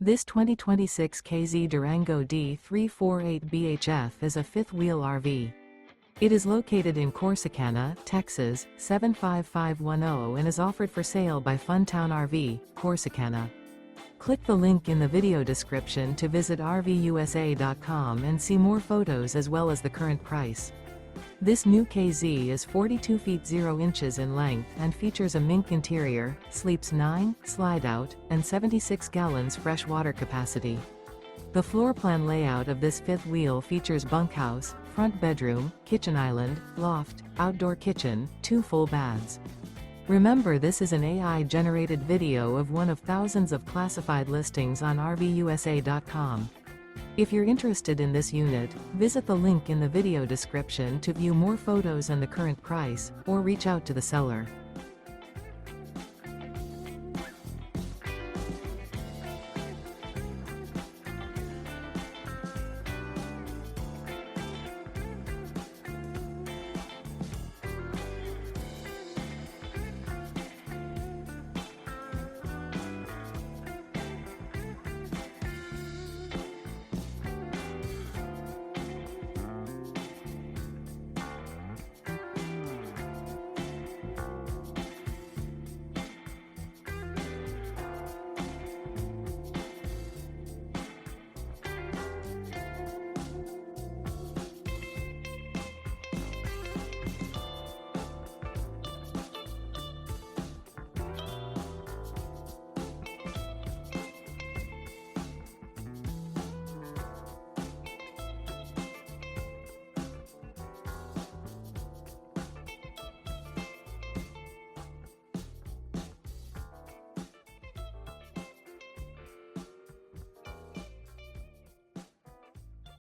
This 2026 K-Z Durango D348BHF is a fifth-wheel RV. It is located in Corsicana, Texas, 75510 and is offered for sale by Funtown RV, Corsicana. Click the link in the video description to visit RVUSA.com and see more photos as well as the current price. This new K-Z is 42 feet 0 inches in length and features a MINK interior, sleeps 9, slide-out, and 76 gallons fresh water capacity. The floor plan layout of this fifth wheel features bunkhouse, front bedroom, kitchen island, loft, outdoor kitchen, 2 full baths. Remember, this is an AI-generated video of one of thousands of classified listings on RVUSA.com. If you're interested in this unit, visit the link in the video description to view more photos and the current price, or reach out to the seller.